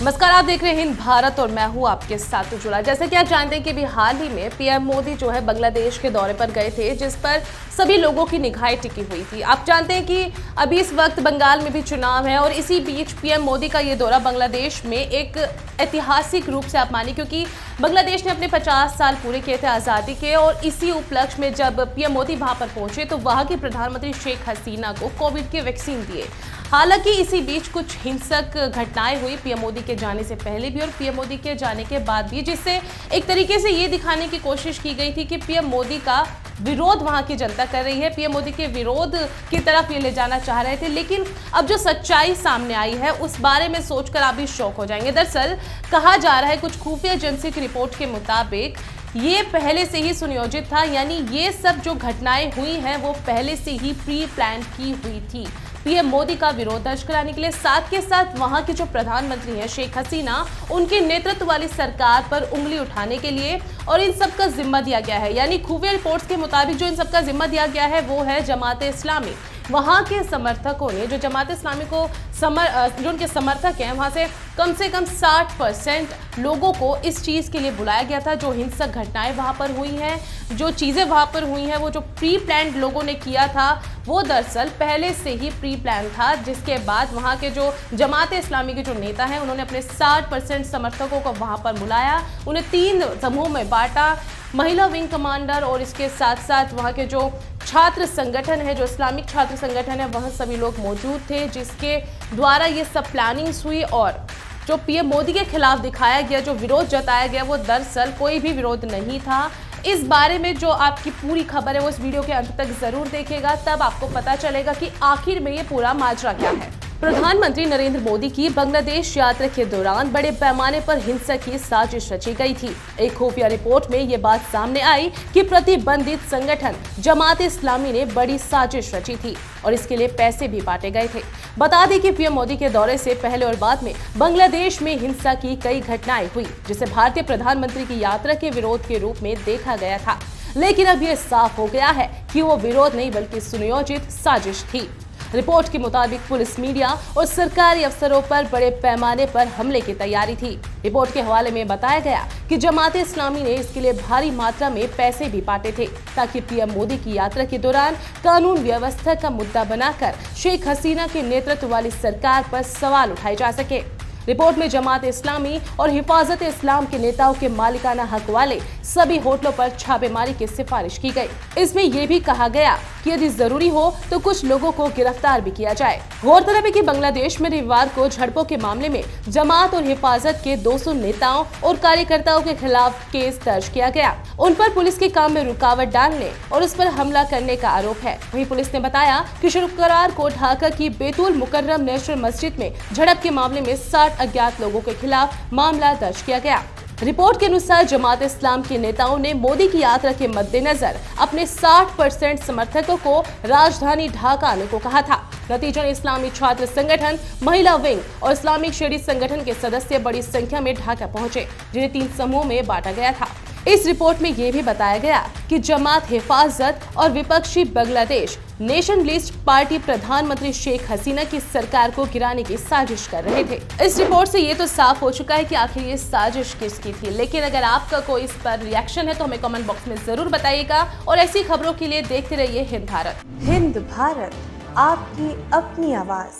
नमस्कार, आप देख रहे हैं हिंद भारत और मैं हूं आपके साथ जुड़ा। जैसे कि आप जानते हैं कि अभी हाल ही में पीएम मोदी जो है बांग्लादेश के दौरे पर गए थे, जिस पर सभी लोगों की निगाहें टिकी हुई थी। आप जानते हैं कि अभी इस वक्त बंगाल में भी चुनाव है और इसी बीच पीएम मोदी का ये दौरा बांग्लादेश में एक ऐतिहासिक रूप से आप मानिए, क्योंकि बांग्लादेश ने अपने 50 साल पूरे किए थे आज़ादी के, और इसी उपलक्ष्य में जब पीएम मोदी वहां पर पहुंचे तो वहां की प्रधानमंत्री शेख हसीना को कोविड के वैक्सीन दिए। हालांकि इसी बीच कुछ हिंसक घटनाएं हुई पीएम मोदी के जाने से पहले भी और पीएम मोदी के जाने के बाद भी, जिससे एक तरीके से ये दिखाने की कोशिश की गई थी कि पीएम मोदी का विरोध वहां की जनता कर रही है, पीएम मोदी के विरोध की तरफ ये ले जाना चाह रहे थे। लेकिन अब जो सच्चाई सामने आई है उस बारे में सोचकर आप भी शॉक हो जाएंगे। दरअसल कहा जा रहा है, कुछ खुफिया एजेंसी की रिपोर्ट के मुताबिक ये पहले से ही सुनियोजित था, यानी ये सब जो घटनाएं हुई हैं वो पहले से ही प्री प्लान की हुई थी पीएम मोदी का विरोध दर्ज कराने के लिए। साथ के साथ वहां की जो प्रधानमंत्री है शेख हसीना, उनके नेतृत्व वाली सरकार पर उंगली उठाने के लिए और इन सब का जिम्मा दिया गया है। यानी खुफिया रिपोर्ट्स के मुताबिक जो इन सब का जिम्मा दिया गया है वो है जमाते इस्लामी। वहां के समर्थकों ने, जो जमात इस्लामी को जो उनके समर्थक हैं, वहां से कम 60% लोगों को इस चीज़ के लिए बुलाया गया था। जो हिंसक घटनाएं वहां पर हुई हैं, जो चीज़ें वहां पर हुई हैं, वो जो प्री प्लान लोगों ने किया था वो दरअसल पहले से ही प्री प्लान था। जिसके बाद वहां के जो जमात इस्लामी के जो नेता हैं उन्होंने अपने 60% समर्थकों को वहां पर बुलाया, उन्हें 3 समूह में बांटा, महिला विंग कमांडर और इसके साथ साथ वहां के जो छात्र संगठन है, जो इस्लामिक छात्र संगठन है, वह सभी लोग मौजूद थे, जिसके द्वारा ये सब प्लानिंग्स हुई। और जो पीएम मोदी के खिलाफ दिखाया गया, जो विरोध जताया गया, वो दरअसल कोई भी विरोध नहीं था। इस बारे में जो आपकी पूरी खबर है वो इस वीडियो के अंत तक जरूर देखिएगा, तब आपको पता चलेगा कि आखिर में ये पूरा माजरा क्या है। प्रधानमंत्री नरेंद्र मोदी की बांग्लादेश यात्रा के दौरान बड़े पैमाने पर हिंसा की साजिश रची गई थी। एक खुफिया रिपोर्ट में ये बात सामने आई कि प्रतिबंधित संगठन जमात इस्लामी ने बड़ी साजिश रची थी और इसके लिए पैसे भी बांटे गए थे। बता दें कि पीएम मोदी के दौरे से पहले और बाद में बांग्लादेश में हिंसा की कई घटनाएं हुई, जिसे भारतीय प्रधानमंत्री की यात्रा के विरोध के रूप में देखा गया था। लेकिन अब यह साफ हो गया है कि वो विरोध नहीं बल्कि सुनियोजित साजिश थी। रिपोर्ट के मुताबिक पुलिस, मीडिया और सरकारी अफसरों पर बड़े पैमाने पर हमले की तैयारी थी। रिपोर्ट के हवाले में बताया गया कि जमाते इस्लामी ने इसके लिए भारी मात्रा में पैसे भी बांटे थे, ताकि पीएम मोदी की यात्रा के दौरान कानून व्यवस्था का मुद्दा बनाकर शेख हसीना के नेतृत्व वाली सरकार पर सवाल उठाए जा सके। रिपोर्ट में जमात इस्लामी और हिफाजत इस्लाम के नेताओं के मालिकाना हक वाले सभी होटलों पर छापेमारी की सिफारिश की गई। इसमें यह भी कहा गया कि यदि जरूरी हो तो कुछ लोगों को गिरफ्तार भी किया जाए। गौरतलब है कि बांग्लादेश में रविवार को झड़पों के मामले में जमात और हिफाजत के 200 नेताओं और कार्यकर्ताओं के खिलाफ केस दर्ज किया गया। उन पर पुलिस के काम में रुकावट डालने और उस पर हमला करने का आरोप है। वहीं पुलिस ने बताया कि शुक्रवार को ढाका की बेतुल मुकर्रम नेशनल मस्जिद में झड़प के मामले में 60 अज्ञात लोगों के खिलाफ मामला दर्ज किया गया। रिपोर्ट के अनुसार जमात इस्लाम के नेताओं ने मोदी की यात्रा के मद्देनजर अपने 60% समर्थकों को राजधानी ढाका आने को कहा था। नतीजन इस्लामी छात्र संगठन, महिला विंग और इस्लामिक शरीय संगठन के सदस्य बड़ी संख्या में ढाका पहुंचे, जिन्हें 3 समूह में बांटा गया था। इस रिपोर्ट में यह भी बताया गया कि जमात हिफाजत और विपक्षी बांग्लादेश नेशनलिस्ट पार्टी प्रधानमंत्री शेख हसीना की सरकार को गिराने की साजिश कर रहे थे। इस रिपोर्ट से ये तो साफ हो चुका है कि आखिर ये साजिश किसकी थी। लेकिन अगर आपका कोई इस पर रिएक्शन है तो हमें कमेंट बॉक्स में जरूर बताइएगा और ऐसी खबरों के लिए देखते रहिए हिंद भारत। हिंद भारत, आपकी अपनी आवाज।